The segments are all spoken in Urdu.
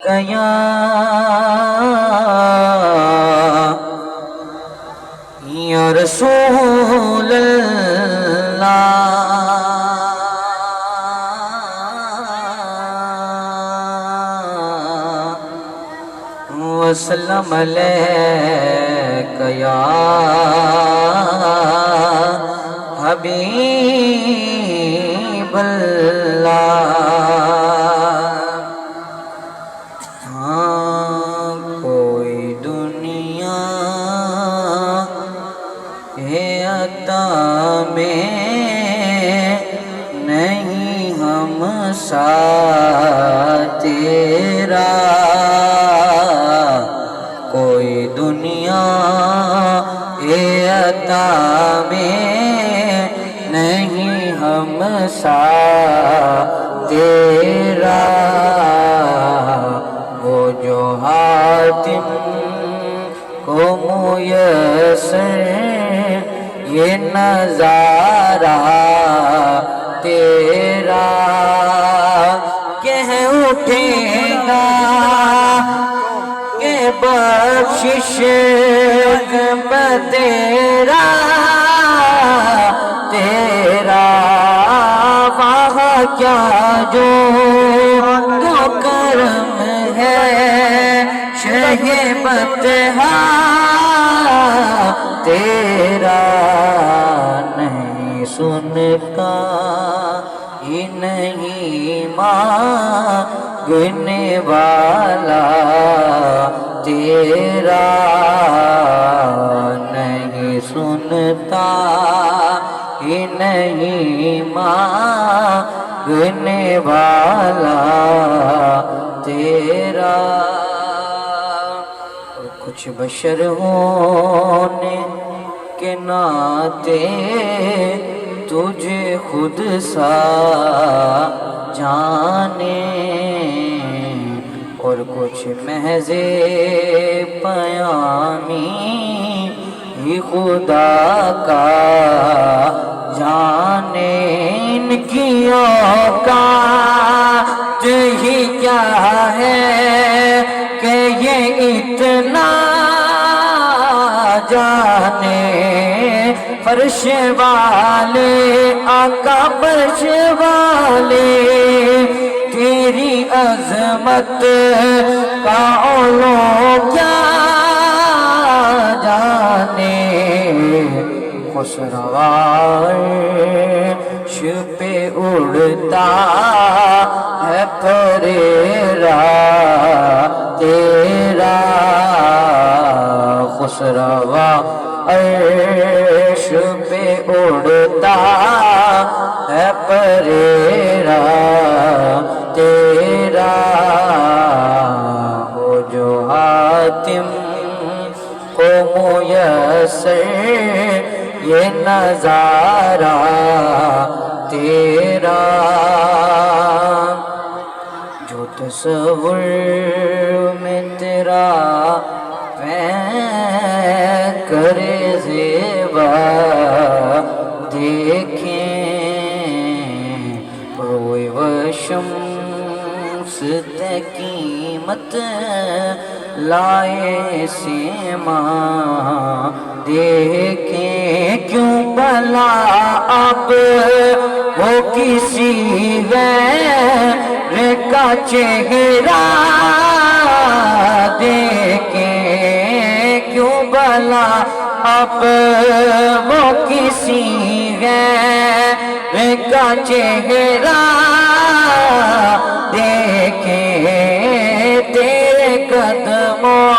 یا رسول اللہ وسلم علیک یا حبیب اللہ۔ کوئی دنیا عطا میں نہیں ہم سا تیرا، کوئی دنیا عطا میں نہیں ہم سا تیرا، وہ جو حاتم کو میسر یہ نظارہ تیرا، کہہ اٹھے گا کہ بخشش تیرا تیرا، وہاں کیا جو کرم ہے شہ بطحا تیرا، نہیں سنتا ہی نہیں مانگنے والا تیرا، نہیں سنتا ہی نہیں مانگنے والا تیرا۔ اور کچھ بشر ہونے کے ناطے تجھے خود سا جانے، اور کچھ محض پیامی ہی خدا کا جانے، ان کی اوقات ہی کیا ہے کہ یہ اتنا جانے، فرش والے آقا فرش والے تیری عظمت کا علو کیا جانے، خسروا عرش پہ اڑتا ہے پریرا تیرا، خسروا عرش پہ اڑتا ہے پریرا تیرا، ہو جو حاتم کو میسر یہ نظارہ تیرا، جو تصور میں تیرا کرے زیبا دیکھیں، روئے و شمس قیمت لائے سیما دیکھیں، کیوں بھلا اب وہ کسی غیر کا چہرہ دیکھیں، کیوں بھلا اب وہ کسی غیر کا چہرہ دیکھیں، تیرے قدموں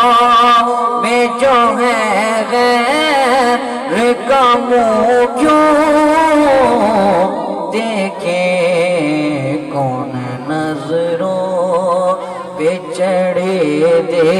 میں جو ہے غیر کا منہ کیوں دیکھیں، کون نظروں پہ چڑھے دے